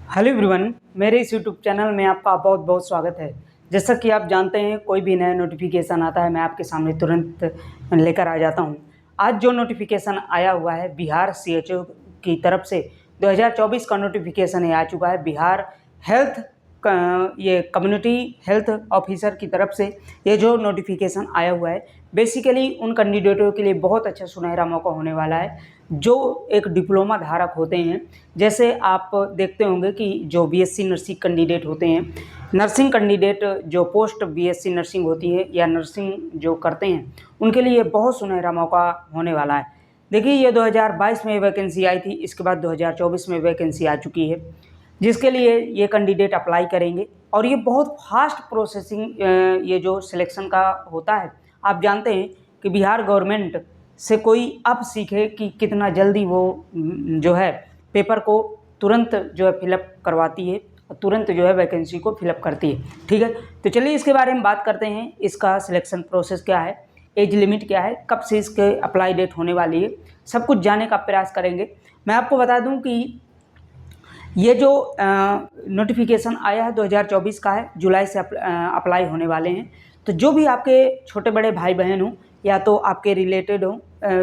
Hello everyone, मेरे इस YouTube channel में आपका बहुत बहुत स्वागत है। जैसा कि आप जानते हैं, कोई भी नया नोटिफिकेशन आता है मैं आपके सामने तुरंत लेकर आ जाता हूं। आज जो नोटिफिकेशन आया हुआ है बिहार सीएचओ की तरफ से 2024 का नोटिफिकेशन आ चुका है। बिहार हेल्थ ये कम्युनिटी हेल्थ ऑफिसर की तरफ से ये जो नोटिफिकेशन आया हुआ है, बेसिकली उन कैंडिडेटों के लिए बहुत अच्छा सुनहरा मौका होने वाला है जो एक डिप्लोमा धारक होते हैं। जैसे आप देखते होंगे कि जो बीएससी नर्सिंग कैंडिडेट होते हैं, नर्सिंग कैंडिडेट जो पोस्ट बीएससी नर्सिंग होती है या नर्सिंग जो करते हैं, उनके लिए बहुत सुनहरा मौका होने वाला है। देखिए, ये 2022 में वैकेंसी आई थी, इसके बाद 2024 में वैकेंसी आ चुकी है, जिसके लिए ये कैंडिडेट अप्लाई करेंगे। और ये बहुत फास्ट प्रोसेसिंग ये जो सिलेक्शन का होता है। आप जानते हैं कि बिहार गवर्नमेंट से कोई अब सीखे कि कितना जल्दी वो जो है पेपर को तुरंत जो है फिलअप करवाती है, तुरंत जो है वैकेंसी को फिलअप करती है। ठीक है, तो चलिए इसके बारे में बात करते हैं। इसका सिलेक्शन प्रोसेस क्या है, एज लिमिट क्या है, कब से इसके अप्लाई डेट होने वाली है, सब कुछ जानने का प्रयास करेंगे। मैं आपको बता दूं कि ये जो नोटिफिकेशन आया है 2024 का है, जुलाई से अप्लाई होने वाले हैं। तो जो भी आपके छोटे बड़े भाई बहन हों या तो आपके रिलेटेड हों,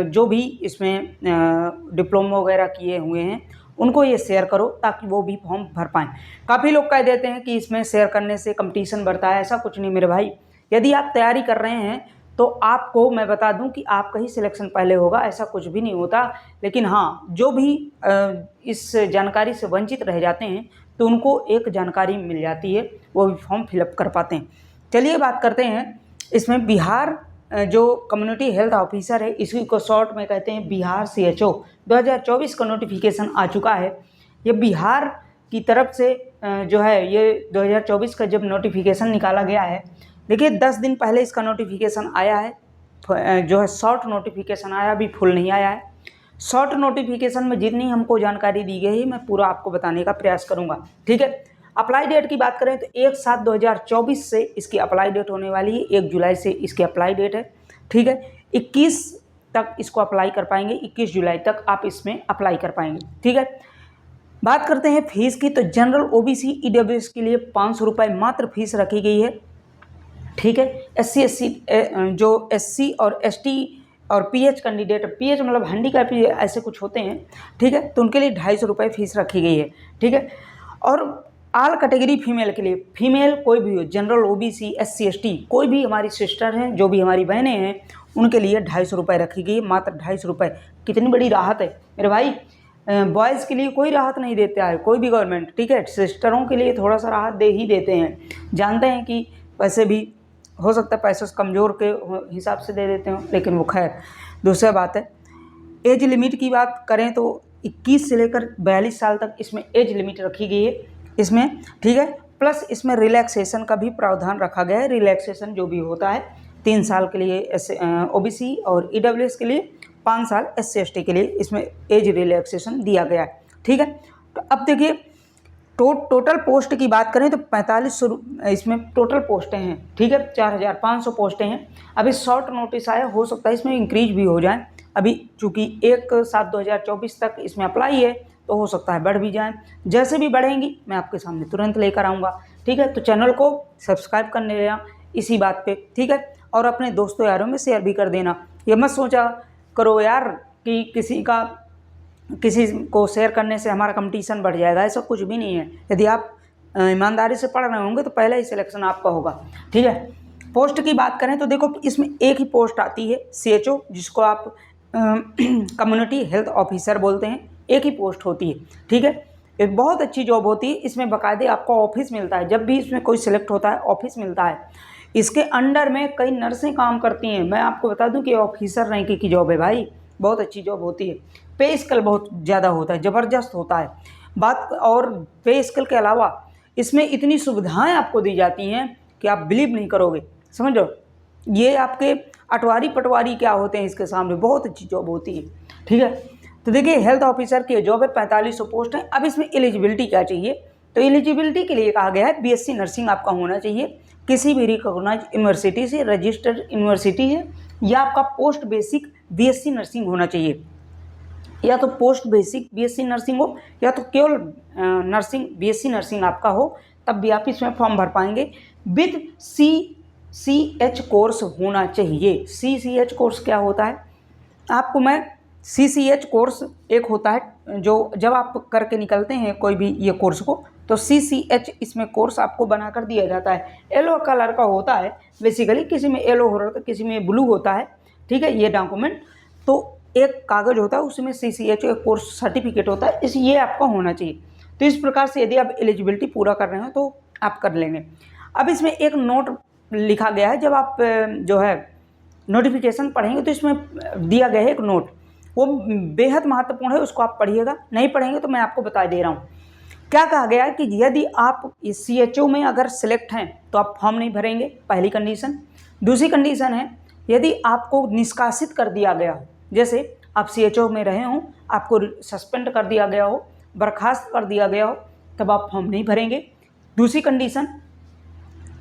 जो भी इसमें डिप्लोमा वगैरह किए हुए हैं, उनको ये शेयर करो ताकि वो भी फॉर्म भर पाएँ। काफ़ी लोग कह देते हैं कि इसमें शेयर करने से कंपटीशन बढ़ता है, ऐसा कुछ नहीं मेरे भाई। यदि आप तैयारी कर रहे हैं तो आपको मैं बता दूं कि आपका ही सिलेक्शन पहले होगा, ऐसा कुछ भी नहीं होता। लेकिन हाँ, जो भी इस जानकारी से वंचित रह जाते हैं तो उनको एक जानकारी मिल जाती है, वो भी फॉर्म फिलअप कर पाते हैं। चलिए बात करते हैं इसमें। बिहार जो कम्युनिटी हेल्थ ऑफिसर है, इसी को शॉर्ट में कहते हैं बिहार सीएचओ। 2024 का नोटिफिकेशन आ चुका है। ये बिहार की तरफ से जो है ये 2024 का जब नोटिफिकेशन निकाला गया है, देखिए 10 दिन पहले इसका नोटिफिकेशन आया है, जो है शॉर्ट नोटिफिकेशन आया, अभी फुल नहीं आया है। शॉर्ट नोटिफिकेशन में जितनी हमको जानकारी दी गई है मैं पूरा आपको बताने का प्रयास करूंगा। ठीक है, अप्लाई डेट की बात करें तो 1/7/2024 से इसकी अप्लाई डेट होने वाली है। 1 जुलाई से इसकी अप्लाई डेट है। ठीक है, 21 तक इसको अप्लाई कर पाएंगे, 21 जुलाई तक आप इसमें अप्लाई कर पाएंगे। ठीक है, बात करते हैं फीस की। तो जनरल ओबीसी ईडब्ल्यूएस के लिए 500 रुपये मात्र फीस रखी गई है। ठीक है, SC जो SC और ST और PH कैंडिडेट, PH मतलब हैंडीकैप ऐसे कुछ होते हैं, ठीक है, तो उनके लिए 250 रुपये फीस रखी गई है। ठीक है, और ऑल कैटेगरी फीमेल के लिए, फीमेल कोई भी हो, जनरल OBC SC ST कोई भी हमारी सिस्टर हैं, जो भी हमारी बहनें हैं, उनके लिए 250 रुपये रखी गई है, मात्र 250 रुपये। कितनी बड़ी राहत है मेरे भाई। बॉयज़ के लिए कोई राहत नहीं देता है कोई भी गवर्नमेंट। ठीक है, सिस्टरों के लिए थोड़ा सा राहत दे ही देते हैं। जानते हैं कि वैसे भी हो सकता है पैसे कमज़ोर के हिसाब से दे देते हो, लेकिन वो खैर दूसरी बात है। एज लिमिट की बात करें तो 21 से लेकर 42 साल तक इसमें एज लिमिट रखी गई है इसमें। ठीक है, प्लस इसमें रिलैक्सेशन का भी प्रावधान रखा गया है। रिलैक्सेशन जो भी होता है 3 साल के लिए OBC और EWS के लिए, 5 साल SC ST के लिए इसमें एज रिलैक्सेशन दिया गया है। ठीक है, तो अब देखिए टोटल पोस्ट की बात करें तो 4500 इसमें टोटल पोस्टें हैं। ठीक है, 4500 पोस्टें हैं। अभी शॉर्ट नोटिस आया, हो सकता है इसमें इंक्रीज भी हो जाए। अभी चूँकि 1/7/2024 तक इसमें अप्लाई है तो हो सकता है बढ़ भी जाए। जैसे भी बढ़ेंगी मैं आपके सामने तुरंत लेकर आऊँगा। ठीक है, तो चैनल को सब्सक्राइब करने लेना इसी बात पे। ठीक है, और अपने दोस्तों यारों में शेयर भी कर देना। ये मत सोचा करो यार कि किसी को शेयर करने से हमारा कंपटीशन बढ़ जाएगा, ऐसा कुछ भी नहीं है। यदि आप ईमानदारी से पढ़ रहे होंगे तो पहले ही सिलेक्शन आपका होगा। ठीक है, पोस्ट की बात करें तो देखो इसमें एक ही पोस्ट आती है CHO, जिसको आप कम्युनिटी हेल्थ ऑफिसर बोलते हैं। एक ही पोस्ट होती है। ठीक है, एक बहुत अच्छी जॉब होती है। इसमें बाकायदे आपको ऑफिस मिलता है। जब भी इसमें कोई सिलेक्ट होता है ऑफिस मिलता है। इसके अंडर में कई नर्सें काम करती हैं। मैं आपको बता दूं कि ऑफिसर रैंक की जॉब है भाई, बहुत अच्छी जॉब होती है। पे स्केल बहुत ज़्यादा होता है, ज़बरदस्त होता है बात। और पे स्केल के अलावा इसमें इतनी सुविधाएं आपको दी जाती हैं कि आप बिलीव नहीं करोगे। समझो, ये आपके अटवारी पटवारी क्या होते हैं इसके सामने, बहुत अच्छी जॉब होती है। ठीक है, तो देखिए हेल्थ ऑफिसर की जॉब है, 4500 पोस्ट है। अब इसमें एलिजिबिलिटी क्या चाहिए, तो एलिजिबिलिटी के लिए कहा गया है BSc नर्सिंग आपका होना चाहिए, किसी भी रिकॉग्नाइज यूनिवर्सिटी से, रजिस्टर्ड यूनिवर्सिटी है, या आपका पोस्ट बेसिक BSc नर्सिंग होना चाहिए। या तो पोस्ट बेसिक बीएससी नर्सिंग हो या तो केवल नर्सिंग बीएससी नर्सिंग आपका हो, तब भी आप इसमें फॉर्म भर पाएंगे। विद CCH कोर्स होना चाहिए। CCH कोर्स क्या होता है आपको मैं CCH कोर्स एक होता है जो जब आप करके निकलते हैं कोई भी ये कोर्स को, तो CCH इसमें कोर्स आपको बनाकर दिया जाता है। येलो कलर का होता है बेसिकली, किसी में येलो हो रहा है तो किसी में ब्लू होता है, ठीक है। ये डॉक्यूमेंट तो एक कागज़ होता है, उसमें CCH एक कोर्स सर्टिफिकेट होता है, इस ये आपका होना चाहिए। तो इस प्रकार से यदि आप एलिजिबिलिटी पूरा कर रहे हो तो आप कर लेंगे। अब इसमें एक नोट लिखा गया है, जब आप जो है नोटिफिकेशन पढ़ेंगे तो इसमें दिया गया है एक नोट, वो बेहद महत्वपूर्ण है, उसको आप पढ़िएगा। नहीं पढ़ेंगे तो मैं आपको बता दे रहा हूँ क्या कहा गया है कि यदि आप इस CHO में अगर सिलेक्ट हैं तो आप फॉर्म नहीं भरेंगे, पहली कंडीशन। दूसरी कंडीशन है यदि आपको निष्कासित कर दिया गया हो, जैसे आप CHO में रहे हों, आपको सस्पेंड कर दिया गया हो, बर्खास्त कर दिया गया हो, तब आप फॉर्म नहीं भरेंगे, दूसरी कंडीशन।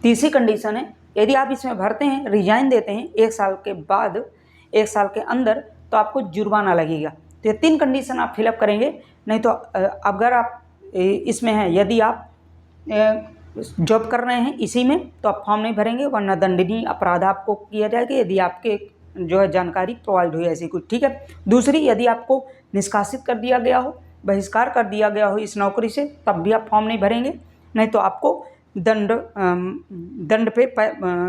तीसरी कंडीशन है यदि आप इसमें भरते हैं, रिजाइन देते हैं 1 साल के बाद, 1 साल के अंदर, तो आपको जुर्माना लगेगा। तो ये 3 कंडीशन आप फिलअप करेंगे। नहीं तो अगर आप इसमें हैं, यदि आप जॉब कर रहे हैं इसी में, तो आप फॉर्म नहीं भरेंगे, वरना दंडनीय अपराध आपको किया जाएगा यदि आपके जो है जानकारी प्रोवाइड हुई ऐसी कुछ, ठीक है। दूसरी, यदि आपको निष्कासित कर दिया गया हो, बहिष्कार कर दिया गया हो इस नौकरी से, तब भी आप फॉर्म नहीं भरेंगे। नहीं तो आपको दंड पे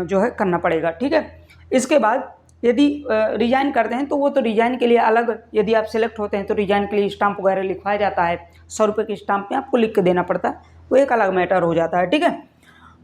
जो है करना पड़ेगा, ठीक है। इसके बाद यदि रिजाइन करते हैं तो वो तो रिजाइन के लिए अलग, यदि आप सिलेक्ट होते हैं तो रिजाइन के लिए स्टाम्प वगैरह लिखवाया जाता है, 100 रुपये की स्टाम्प में आपको लिख के देना पड़ता है, वो एक अलग मैटर हो जाता है, ठीक है।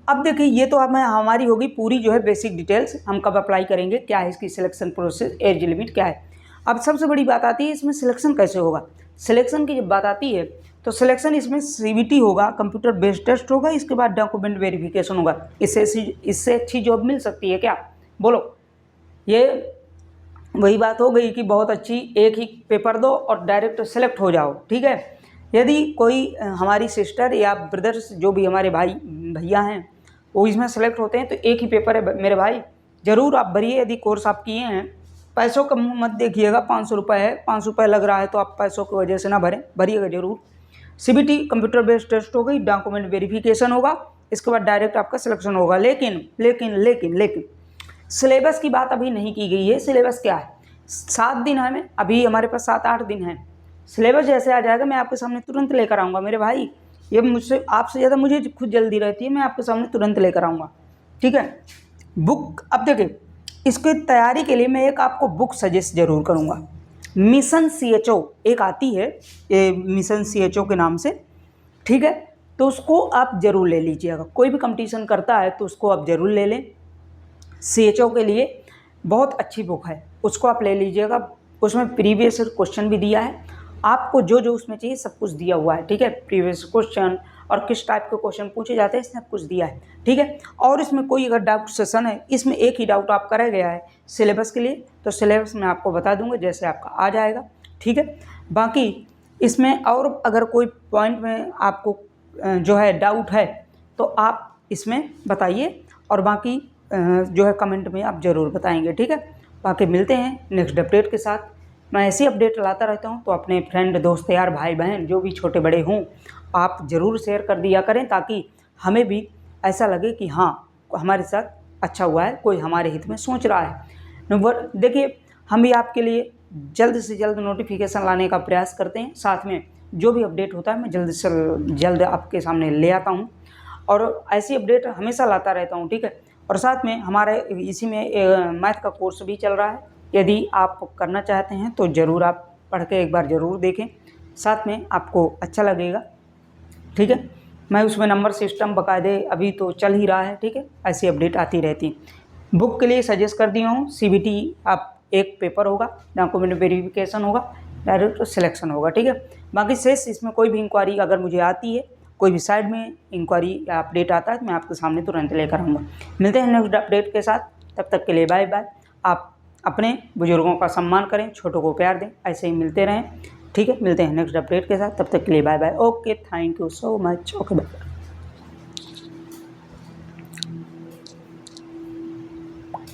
अब देखिए ये तो अब हमारी होगी पूरी जो है बेसिक डिटेल्स, हम कब अप्लाई करेंगे, क्या है इसकी सिलेक्शन प्रोसेस, एज लिमिट क्या है। अब सबसे बड़ी बात आती है इसमें सिलेक्शन कैसे होगा। सिलेक्शन की जब बात आती है तो सिलेक्शन इसमें CBT होगा, कंप्यूटर बेस्ड टेस्ट होगा, इसके बाद डॉक्यूमेंट वेरिफिकेशन होगा। इससे अच्छी जॉब मिल सकती है क्या, बोलो। ये वही बात हो गई कि बहुत अच्छी, एक ही पेपर दो और डायरेक्ट सेलेक्ट हो जाओ, ठीक है। यदि कोई हमारी सिस्टर या ब्रदर्स जो भी हमारे भाई भैया हैं वो इसमें सेलेक्ट होते हैं तो एक ही पेपर है मेरे भाई, ज़रूर आप भरिए। यदि कोर्स आप किए हैं, पैसों का मुँह मत देखिएगा, 500 रुपये है, 500 रुपये लग रहा है तो आप पैसों की वजह से ना भरें, भरिएगा ज़रूर। CBT कंप्यूटर बेस्ड टेस्ट हो गई, डॉक्यूमेंट वेरिफिकेशन होगा, इसके बाद डायरेक्ट आपका सिलेक्शन होगा। लेकिन लेकिन लेकिन लेकिन सिलेबस की बात अभी नहीं की गई है। सिलेबस क्या है, 7 दिन है, में अभी हमारे पास 7-8 दिन है। सिलेबस जैसे आ जाएगा मैं आपके सामने तुरंत लेकर आऊँगा मेरे भाई, ये मुझसे आपसे ज़्यादा मुझे खुद जल्दी रहती है, मैं आपके सामने तुरंत लेकर आऊँगा, ठीक है। बुक, अब देखिए इसकी तैयारी के लिए मैं एक आपको बुक सजेस्ट ज़रूर करूँगा। मिशन CHO एक आती है, मिशन CHO के नाम से, ठीक है। तो उसको आप ज़रूर ले लीजिएगा, कोई भी कंपटीशन करता है तो उसको आप ज़रूर ले लें। CHO के लिए बहुत अच्छी बुक है, उसको आप ले लीजिएगा। उसमें प्रीवियस क्वेश्चन भी दिया है, आपको जो जो उसमें चाहिए सब कुछ दिया हुआ है, ठीक है। प्रीवियस क्वेश्चन और किस टाइप के क्वेश्चन पूछे जाते हैं सब कुछ दिया है, ठीक है। और इसमें कोई अगर डाउट सेशन है, इसमें एक ही डाउट आपका रह गया है सिलेबस के लिए, तो सिलेबस मैं आपको बता दूंगा जैसे आपका आ जाएगा, ठीक है। बाकी इसमें और अगर कोई पॉइंट में आपको जो है डाउट है तो आप इसमें बताइए, और बाकी जो है कमेंट में आप ज़रूर बताएंगे, ठीक है। बाकी मिलते हैं नेक्स्ट अपडेट के साथ। मैं ऐसी अपडेट लाता रहता हूँ, तो अपने फ्रेंड, दोस्त, यार, भाई बहन जो भी छोटे बड़े हों आप ज़रूर शेयर कर दिया करें, ताकि हमें भी ऐसा लगे कि हाँ हमारे साथ अच्छा हुआ है, कोई हमारे हित में सोच रहा है। देखिए हम भी आपके लिए जल्द से जल्द नोटिफिकेशन लाने का प्रयास करते हैं, साथ में जो भी अपडेट होता है मैं जल्द से जल्द आपके सामने ले आता हूँ, और ऐसी अपडेट हमेशा लाता रहता हूँ, ठीक है। और साथ में हमारे इसी में मैथ का कोर्स भी चल रहा है, यदि आप करना चाहते हैं तो ज़रूर आप पढ़ के एक बार ज़रूर देखें, साथ में आपको अच्छा लगेगा, ठीक है। मैं उसमें नंबर सिस्टम बाकायदे अभी तो चल ही रहा है, ठीक है। ऐसी अपडेट आती रहती है। बुक के लिए सजेस्ट कर दिया हूँ, CBT आप एक पेपर होगा, डॉक्यूमेंट वेरिफिकेशन होगा, डायरेक्ट सिलेक्शन होगा, ठीक है। बाकी शेष इसमें कोई भी इंक्वायरी अगर मुझे आती है, कोई भी साइड में इंक्वायरी या अपडेट आता है तो मैं आपके सामने तुरंत लेकर आऊँगा। मिलते हैं नेक्स्ट अपडेट के साथ, तब तक के लिए बाय बाय। आप अपने बुजुर्गों का सम्मान करें, छोटों को प्यार दें, ऐसे ही मिलते रहें, ठीक है। मिलते हैं नेक्स्ट अपडेट के साथ, तब तक के लिए bye bye. Okay, thank you so much. Okay bye.